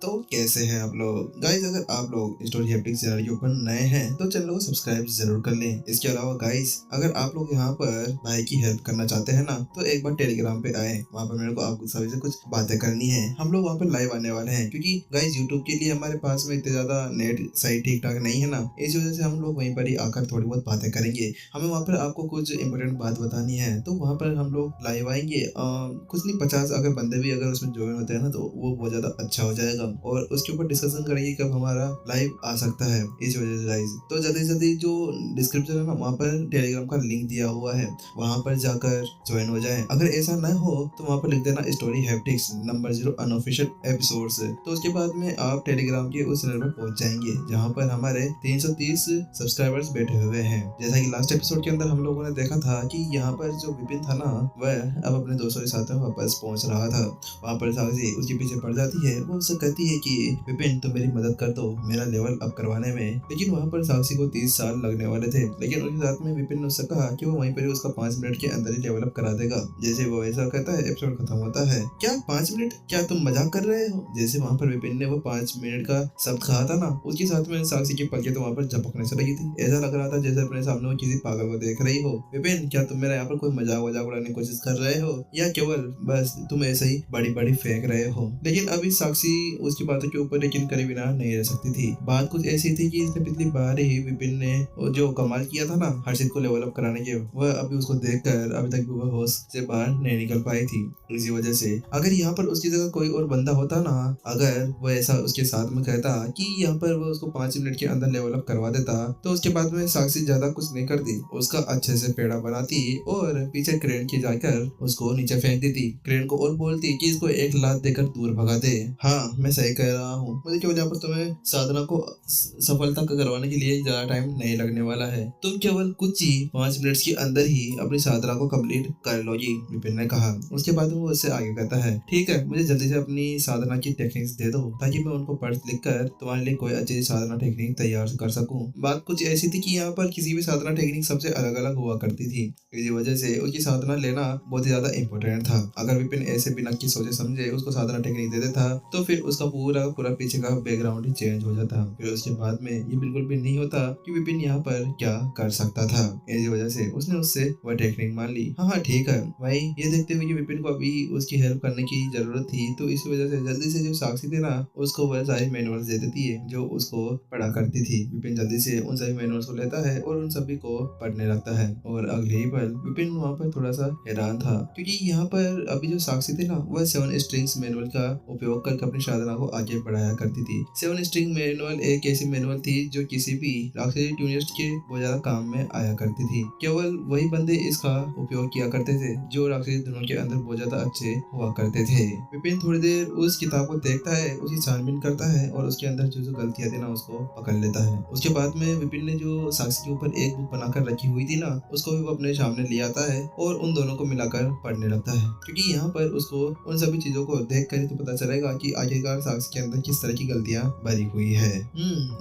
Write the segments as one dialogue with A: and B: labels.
A: तो कैसे हैं आप लोग गाइस। अगर आप लोग स्टोरी हैप्टिक्स चैनल के ऊपर नए हैं तो चैनल को सब्सक्राइब जरूर कर लें। इसके अलावा गाइस, अगर आप लोग यहाँ पर भाई की हेल्प करना चाहते हैं ना, तो एक बार टेलीग्राम पे आए। वहाँ पर मेरे को आपको सभी से कुछ बातें करनी है। हम लोग वहाँ पर लाइव आने वाले हैं, क्योंकि गाइस यूट्यूब के लिए हमारे पास में इतने ज्यादा नेट सही ठीक ठाक नहीं है ना, इस वजह से हम लोग वहीं पर ही आकर थोड़ी बहुत बातें करेंगे। हमें वहाँ पर आपको कुछ इंपॉर्टेंट बात बतानी है, तो वहाँ पर हम लोग लाइव आएंगे। कुछ नहीं, 50 अगर बंदे भी अगर उसमें ज्वाइन होते हैं ना, तो वो बहुत ज्यादा अच्छा हो जाएगा और उसके ऊपर डिस्कशन करेंगे कब हमारा लाइव आ सकता है। इस वजह से गाइस, तो जल्दी से जल्दी जो डिस्क्रिप्शन है ना, वहाँ पर टेलीग्राम का लिंक दिया हुआ है, वहाँ पर जाकर ज्वाइन हो जाएं। अगर ऐसा न हो तो वहाँ पर लिख देना story haptics number 0 unofficial episodes. तो उसके बाद में आप टेलीग्राम के उस चैनल पर पहुंच जाएंगे जहाँ पर हमारे 330 सब्सक्राइबर्स बैठे हुए हैं। जैसा कि लास्ट एपिसोड के अंदर हम लोगों ने देखा था कि यहाँ पर जो विपिन था ना, वह अब अपने दोस्तों के साथ में वापस पहुंच रहा था। वहाँ पर साक्षी उसके पीछे पड़ जाती है। वो उससे कहती है कि विपिन तुम मेरी मदद कर दो मेरा लेवल अप करवाने में। लेकिन वहाँ पर साक्षी को 30 साल लगने वाले थे, लेकिन उसके साथ में विपिन ने उससे कहा कि वो वहीं पर ही उसका 5 मिनट के अंदर ही लेवल अप करा देगा। जैसे वो ऐसा कहता है, एपिसोड खत्म होता है। क्या 5 मिनट? क्या तुम मजाक कर रहे हो? जैसे वहाँ पर विपिन ने वो 5 मिनट का शब्द कहा था ना, उसके साथ में साक्षी की पलकें तो वहाँ पर झपकने से लगी थी। ऐसा लग रहा था जैसे अपने सामने वो किसी पागल को देख रही हो। विपिन, क्या तुम मेरा यहाँ पर कोई मजाक वजाक उड़ाने की कोशिश कर रहे हो, या केवल बस तुम ऐसे ही बड़ी बड़ी फेंक रहे हो? लेकिन अभी साक्षी उसकी बातों के ऊपर यकीन करे बिना नहीं रह सकती थी। बात कुछ ऐसी थी कि इसने पिछली बार ही विपिन ने जो कमाल किया था ना हर्षित को लेवल अप कराने के, वह अभी उसको देखकर अभी तक वह होश से बाहर नहीं निकल पाई थी। इसी वजह से अगर यहाँ पर उसकी जगह कोई और बंदा होता ना, अगर वह ऐसा उसके साथ में कहता कि यहाँ पर वह उसको 5 मिनट के अंदर लेवल अप करवा देता, तो उसके बाद में साक्षी ज्यादा कुछ नहीं करती, उसका अच्छे से पेड़ा बनाती और पीछे क्रेन की जाकर उसको नीचे फेंक देती। क्रेन को और बोलती कि इसको एक लात देकर दूर भगा दे। हाँ, मैं सही कह रहा हूँ। मुझे केवल यहाँ पर तुम्हें साधना को सफलता करवाने के लिए ज्यादा टाइम नहीं लगने वाला है। तुम केवल कुछ ही 5 मिनट के अंदर ही अपनी साधना को कंप्लीट कर लोगी, विपिन ने कहा। उसके बाद वो उससे आगे कहता है, ठीक है, मुझे जल्दी से अपनी साधना की टेक्निक्स दे दो ताकि मैं उनको पढ़ लिख कर तुम्हारे लिए कोई अच्छी साधना टेक्निक तैयार कर सकूं। बात कुछ ऐसी थी कि यहाँ पर किसी भी साधना टेक्निक सबसे अलग अलग हुआ करती थी। इसी वजह से उसकी साधना लेना बहुत ही ज्यादा इम्पोर्टेंट था। अगर विपिन ऐसे बिना की सोचे समझे उसको साधना टेक्निक दे देता, तो फिर उसका पूरा पूरा पीछे का बैकग्राउंड ही चेंज हो जाता। फिर उसके बाद में ये बिल्कुल भी नहीं होता कि विपिन यहाँ पर क्या कर सकता था। इसी वजह से उसने उससे वह टेक्निक मान ली। हाँ ठीक है भाई, ये देखते हुए कि विपिन को अभी उसकी हेल्प करने की जरूरत थी, तो इसी वजह से जल्दी से जो साक्षी थी ना, उसको वह सारी मैनुअल्स दे देती है जो उसको पढ़ा करती थी। विपिन जल्दी से उन सभी मैनुअल्स को लेता है और उन सभी को पढ़ने लगता है। और अगले ही पल विपिन वहाँ पर थोड़ा सा हैरान था, क्योंकि यहाँ पर अभी जो साक्षी थी ना, वह 7 स्ट्रिंग्स मैनुअल का उपयोग करके अपनी साधना को आगे बढ़ाया करती थी। 7 स्ट्रिंग मैनुअल एक ऐसी मैनुअल थी जो किसी भी राक्षसी ट्यूनिस्ट के बहुत ज्यादा काम में आया करती थी। केवल वही बंदे इसका उपयोग किया करते थे जो राक्षसी धुनों के अंदर बहुत ज्यादा अच्छे हुआ करते थे। विपिन थोड़ी देर उस किताब को देखता है, उसकी छानबीन करता है और उसके अंदर जो जो गलतियां थी ना, उसको पकड़ लेता है। उसके बाद में विपिन ने जो साक्षी के ऊपर एक बुक बनाकर रखी हुई थी ना, उसको भी वो अपने सामने ले आता है और उन दोनों को मिलाकर पढ़ने लगता है, क्योंकि यहाँ पर उसको उन सभी चीजों को देख कर ही तो पता चलेगा कि आखिरकार साक्षी के अंदर किस तरह की गलतियां भरी हुई है।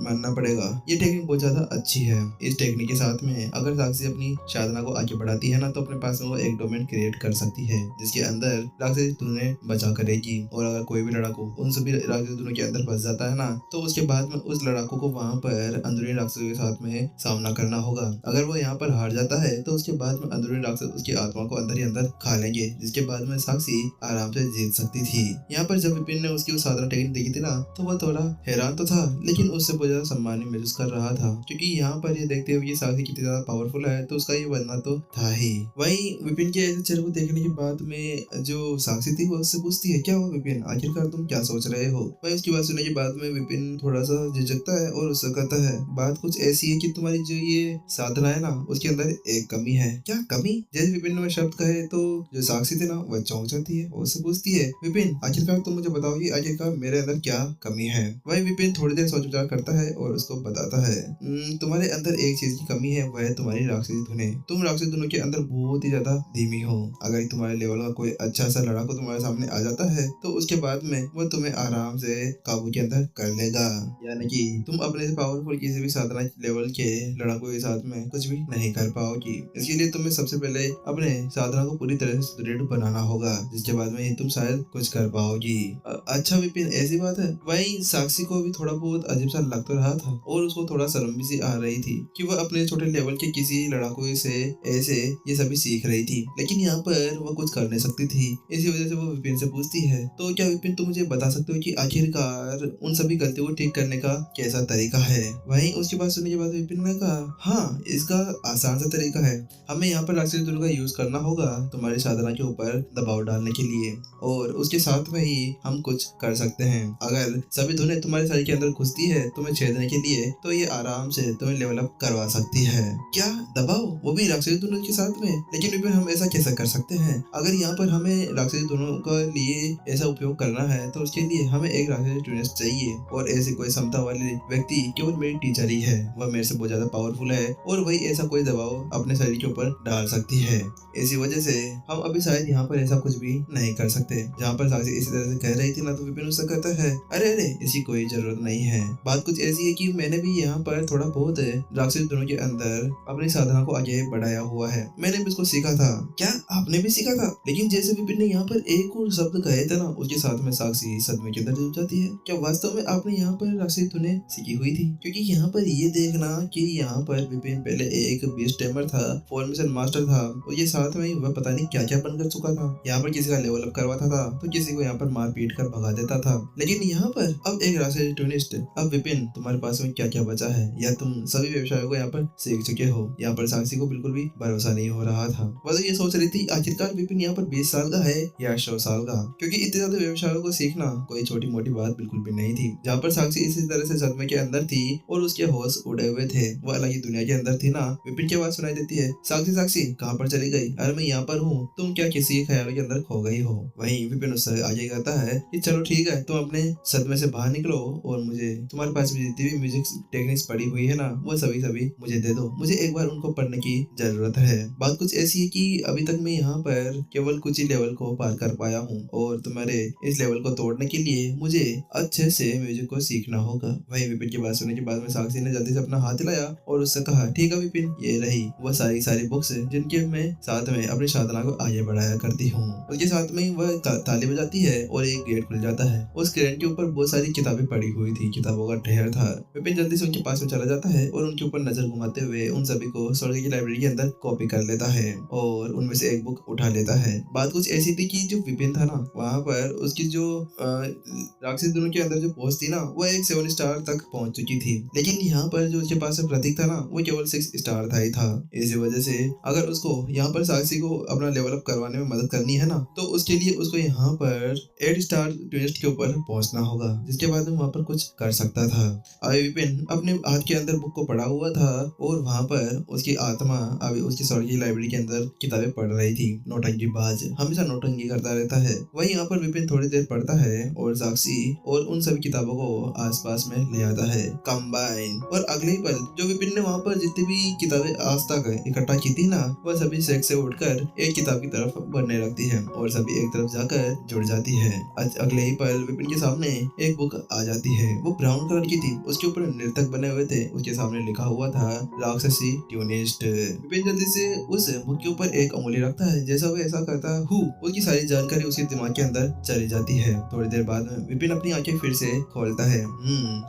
A: मानना पड़ेगा, ये टेक्निक बहुत ज्यादा अच्छी है। इस टेक्निक के साथ में अगर साक्षी अपनी साधना को आगे बढ़ाती है ना, तो अपने पास में वो एक डोमेन क्रिएट कर सकती है जिसके अंदर राक्षसी धुनें बचा करेगी। और अगर कोई भी लड़ाकू उन सभी राक्षसी धुनों के अंदर फंस जाता है ना, तो उसके बाद में उस लड़ाकू को वहाँ पर अंदरूनी राक्षसों के साथ में सामना करना होगा। अगर वो यहाँ पर हार जाता है तो उसके बाद में अंदरूनी राक्षस उसकी आत्मा को अंदर ही अंदर खा लेंगे, जिसके बाद में साक्षी आराम से जीत सकती थी। यहाँ पर जब विपिन ने उसकी साधना टेक्निक देखी थी ना, तो वह थोड़ा हैरान तो था, लेकिन उससे बहुत ज्यादा सम्मानित महसूस कर रहा था, क्योंकि यहाँ पर ये देखते हुए साक्षी कितनी ज्यादा पावरफुल है, तो उसका ये बनना तो था ही। वही विपिन के ऐसे चेहरे को देखने के बाद में जो साक्षी थी वो उससे पूछती है, क्या हुआ विपिन, आखिरकार तुम क्या सोच रहे हो? वही उसकी बात सुनने के बाद में विपिन थोड़ा सा झिझकता है और उससे कहता है, बात कुछ ऐसी है कि तुम्हारी जो ये साधना है ना, उसके अंदर एक कमी है। क्या कमी? जैसे विपिन ने शब्द कहे तो जो साक्षी थी ना, वह चौंक जाती है और उससे पूछती है, विपिन आखिरकार तुम मुझे बताओ कि आखिरकार मेरे अंदर क्या कमी है? वही विपिन थोड़ी देर सोच विचार करता है और उसको बताता है, तुम्हारे अंदर एक चीज की कमी है, वह है तुम्हारी राक्षसी धुनें। तुम राक्षसी धुनों के अंदर बहुत ही ज्यादा धीमी हो। अगर तुम्हारे लेवल का कोई अच्छा सा लड़ाकू तुम्हारे सामने आ जाता है, तो उसके बाद में वह तुम्हें आराम से काबू के अंदर कर लेगा। यानी कि तुम अपने से पावरफुल किसी भी साधना लेवल के लड़ाकू के साथ में कुछ भी नहीं कर पाओगी। इसके लिए तुम्हें सबसे पहले अपने साधना को पूरी तरह से सुदृढ़ बनाना होगा, जिसके बाद में तुम शायद कुछ कर पाओगी। अच्छा विपिन, विपिन ऐसी बात है। वहीं साक्षी को भी थोड़ा बहुत अजीब सा लग तो रहा था और उसको थोड़ा शर्म भी सी आ रही थी कि वह अपने छोटे लेवल के किसी लड़ाकू से ऐसे ये सभी सीख रही थी, लेकिन यहाँ पर वह कुछ कर नहीं सकती थी। इसी वजह से वो विपिन से पूछती है, तो क्या विपिन तुम मुझे बता सकते हो कि आखिरकार उन सभी गलतियों को ठीक करने का कैसा तरीका है? वहीं उसकी बात सुनने के बाद विपिन ने कहा, हाँ इसका आसान सा तरीका है। हमें यहाँ पर राक्षसी धुन का यूज करना होगा तुम्हारी साधना के ऊपर दबाव डालने के लिए, और उसके साथ में ही हम कुछ कर सकते हैं। अगर सभी धुनें तुम्हारे शरीर के अंदर घुसती है तुम्हें छेदने के लिए, तो ये आराम से तुम्हें लेवल अप करवा सकती है। क्या दबाव, वो भी राक्षसी धुनों के साथ में? लेकिन विपिन हम ऐसा कैसे कर सकते हैं? अगर यहाँ पर हमें राक्षसी धुनों के लिए ऐसा उपयोग करना है तो उसके लिए हमें एक राक्षसी ट्यूनिस्ट चाहिए, और ऐसी कोई क्षमता वाले व्यक्ति केवल मेरी टीचर ही है। वह मेरे से बहुत ज्यादा पावरफुल है और वही ऐसा कोई दबाव अपने शरीर के ऊपर डाल सकती है। इसी वजह से हम अभी शायद यहाँ पर ऐसा कुछ भी नहीं कर सकते। जहाँ पर साक्षी इसी तरह से कह रही थी ना, तो विपिन उससे कहता है, अरे अरे इसकी कोई जरूरत नहीं है। बात कुछ ऐसी है कि मैंने भी यहाँ पर थोड़ा बहुत राक्षसी धुनों के अंदर अपनी साधना को आगे बढ़ाया हुआ है। मैंने भी इसको सीखा था। क्या आपने भी सीखा था? लेकिन जैसे विपिन ने यहाँ पर एक और शब्द कहे थे ना, उसके साथ में साक्षी सदमे के अंदर डूब जाती है। क्या वास्तव में आपने यहाँ पर राक्षसी धुनें सीखी हुई थी? क्योंकि यहाँ पर ये देखना कि यहाँ पर विपिन पहले एक बीस्ट टेमर था, फॉर्मेशन मास्टर था, और ये साथ में वह पता नहीं क्या क्या बनकर चुका था। यहाँ पर किसी का लेवल अप करवाता था तो किसी को यहाँ पर मार पीट कर भगा देता था। लेकिन यहाँ पर अब एक राक्षसी ट्यूनिस्ट। अब विपिन तुम्हारे पास में क्या क्या बचा है, या तुम सभी व्यवसायों को यहाँ पर सीख चुके हो? यहाँ पर साक्षी को बिल्कुल भी भरोसा नहीं हो रहा था। वह तो ये सोच रही थी आखिरकार विपिन यहाँ पर 20 साल का है या 100 साल का, क्योंकि इतने ज्यादा व्यवसायों को सीखना कोई छोटी मोटी बात बिल्कुल भी नहीं थी। जहाँ पर साक्षी इसी तरह से सदमे के अंदर थी और उसके होश उड़े हुए थे, वो अलग ही दुनिया के अंदर थी ना। विपिन की आवाज सुनाई देती है, साक्षी साक्षी कहाँ पर चली गई? अरे मैं यहाँ पर हूँ, तुम क्या किसी के ख्याल के अंदर खो गई हो? वहीं विपिन उससे आगे कहता है कि चलो ठीक है, तुम अपने सदमे से बाहर निकलो और मुझे तुम्हारे पास भी जितनी भी म्यूजिक टेक्निक्स पड़ी हुई है ना, वो सभी मुझे दे दो। मुझे एक बार उनको पढ़ने की जरूरत है। बात कुछ ऐसी है कि अभी तक मैं यहाँ पर केवल कुछ ही लेवल को पार कर पाया हूँ, और तुम्हारे इस लेवल को तोड़ने के लिए मुझे अच्छे से म्यूजिक को सीखना होगा। वहीं विपिन की बात सुनने के बाद में साक्षी ने जल्दी से अपना हाथ हिलाया और उससे कहा, ठीक है विपिन, ये रही वो सारी बुक्स जिनके मैं साथ में अपनी साधना को आगे बढ़ाया करती हूँ। उसके साथ में वह ताली बजाती है और एक गेट खुल जाता है। उस गेट के ऊपर बहुत सारी किताबें पड़ी हुई थी, किताबों का ढेर था। विपिन जल्दी से उनके पास में चला जाता है और उनके ऊपर नजर घुमाते हुए उन सभी को स्वर्ग की लाइब्रेरी के अंदर कॉपी कर लेता है और उनमें से एक बुक उठा लेता है। बात कुछ ऐसी थी कि जो विपिन था ना, वहाँ पर उसकी जो राक्षसी धुनों के अंदर जो पोस्ट थी ना, वो एक 7 स्टार तक पहुंच चुकी थी। लेकिन यहाँ पर जो उसके पास प्रतीक था ना, वो केवल 6 स्टार था ही था। इसी वजह से अगर उसको यहाँ पर साक्षी को अपना लेवल अप करवाने में मदद करनी है ना, तो उसके लिए उसको यहाँ पर 8 स्टार ट्विस्ट के ऊपर पहुंचना होगा, जिसके बाद में वहाँ पर कुछ कर सकता था। अभी विपिन अपने हाथ के अंदर बुक को पढ़ा हुआ था और वहाँ पर उसकी आत्मा अभी उसकी स्वर्ग की लाइब्रेरी के अंदर किताबें पढ़ रही थी। नौटंकी बाज हमेशा नौटंकी करता रहता है। वही यहाँ पर विपिन थोड़ी देर पढ़ता है और साक्षी और उन सभी किताबों को आसपास में ले आता है कंबाइन। और अगले ही पल जो विपिन ने वहाँ पर जितनी भी किताबें आज तक इकट्ठा की थी ना, वह सभी सेक से उठकर एक किताब की तरफ बढ़ने लगती है और सभी एक तरफ जाकर जुड़ जाती है। अगले ही पल विपिन के सामने एक बुक आ जाती है। वो ब्राउन कलर की थी, उसके ऊपर नर्तक बने हुए थे, उसके सामने लिखा हुआ था राक्षसी ट्यूनिस्ट। विपिन जल्दी से उस बुक के ऊपर एक उंगली रखता है। जैसा वो ऐसा करता है, उसकी सारी जानकारी उसके दिमाग के अंदर चली जाती है। थोड़ी देर बाद में विपिन अपनी आंखें फिर से खोलता है।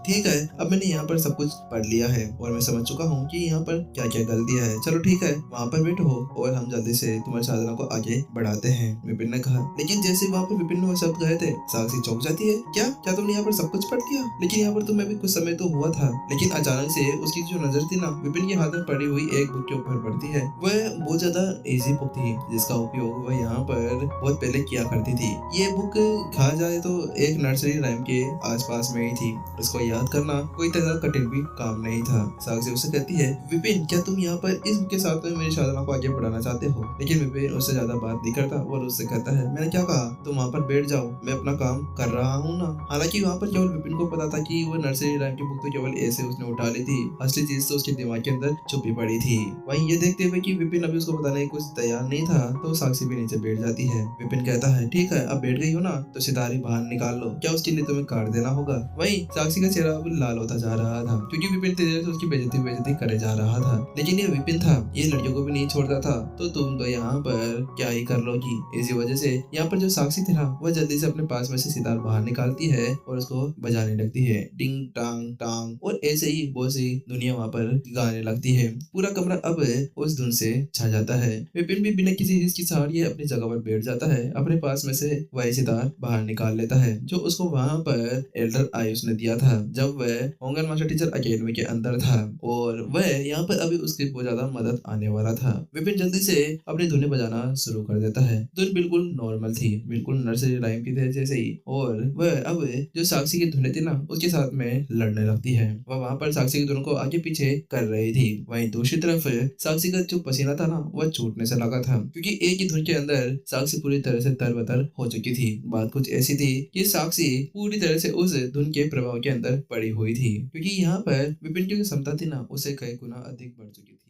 A: ठीक है, अब मैंने यहाँ पर सब कुछ पढ़ लिया है और मैं समझ चुका हूँ कि यहाँ पर क्या क्या गलतियाँ है। चलो ठीक है, वहाँ पर बैठो और हम जल्दी से तुम्हारी साधना को आगे बढ़ाते हैं, विपिन ने कहा। लेकिन जैसे वहाँ पर विपिन ने वो शब्द कहे थे, साक्षी चौंक जाती है। क्या तुमने यहाँ पर सब कुछ पढ़ लिया? लेकिन यहाँ पर तो मैं भी कुछ समय तो हुआ था। लेकिन अचानक से उसकी जो नजर थी ना, विपिन के हाथ में पड़ी हुई एक बुक के ऊपर पड़ती है। वह बहुत ज्यादा इजी बुक थी, जिसका उपयोग वह यहाँ पर बहुत पहले किया करती थी। ये बुक कहा जाए तो एक नर्सरी राइम के आसपास में ही थी। इसको याद करना कोई ज्यादा कठिन भी काम नहीं था। साक्षी उससे कहती है, विपिन क्या तुम यहाँ पर इस बुक के साथ में मेरी साधना को आगे बढ़ाना चाहते हो? लेकिन विपिन उससे ज्यादा बात नहीं करता और उससे कहता है, मैंने क्या कहा? तुम वहाँ पर बैठ जाओ, मैं अपना काम कर रहा हूँ ना। हालांकि वहाँ पर केवल विपिन को पता था कि वो नर्सरी राइम की बुक तो केवल ऐसे उसने उठा ली थी, असली चीज तो उसके दिमाग के अंदर छुपी पड़ी थी। वहीं ये देखते हुए कि विपिन अभी उसको बताने की कुछ तैयार नहीं था, तो साक्षी भी नीचे बैठ जाती है। विपिन कहता है, ठीक है, अब बैठ गई हो ना, तो सितारी बाहर निकाल लो। क्या उसके लिए तुम्हें काट देना होगा? वहीं साक्षी का चेहरा अब लाल होता जा रहा था, क्योंकि विपिन तेजी से उसकी बेइज्जती करे जा रहा था। लेकिन ये विपिन था, ये लड़कियों को भी नहीं छोड़ता था, तो तुम तो यहाँ पर क्या ही कर लोगी। इसी वजह से यहाँ पर जो साक्षी थी ना, वह जल्दी से अपने पास में से सितार बाहर निकालती है और उसको बजाने लगती है, टिंग टांग टांग, और ऐसे ही बहुत सी दुनिया वहाँ पर गाने लगती है। पूरा कमरा अब उस धुन से छा जाता है। विपिन भी बिना किसी हिचकिचाहट अपनी जगह पर बैठ जाता है। अपने पास में से वही सितार बाहर निकाल लेता है जो उसको वहाँ पर एल्डर आयुष ने दिया था जब वह होंगन मास्टर टीचर अकेडमी के अंदर था, और वह यहाँ पर अभी उसकी बहुत ज्यादा मदद आने वाला था। विपिन जल्दी से अपनी धुनें बजाना शुरू कर देता है। धुन बिल्कुल नॉर्मल थी, बिल्कुल नर्सरी राइम की थे जैसे ही, और वह अब जो साक्षी की धुनें थी ना उसके साथ में लड़ने लगती है। वह वहाँ पर साक्षी की धुन को आगे पीछे कर रही थी। वहीं दूसरी तरफ साक्षी का जो पसीना था ना वह छूटने से लगा था, क्योंकि एक ही धुन के अंदर साक्षी पूरी तरह से तरबतर हो चुकी थी। बात कुछ ऐसी थी कि साक्षी पूरी तरह से उस धुन के प्रभाव के अंदर पड़ी हुई थी, क्योंकि यहाँ पर विपिन की जो क्षमता थी ना उसे कई गुना अधिक बढ़ चुकी थी।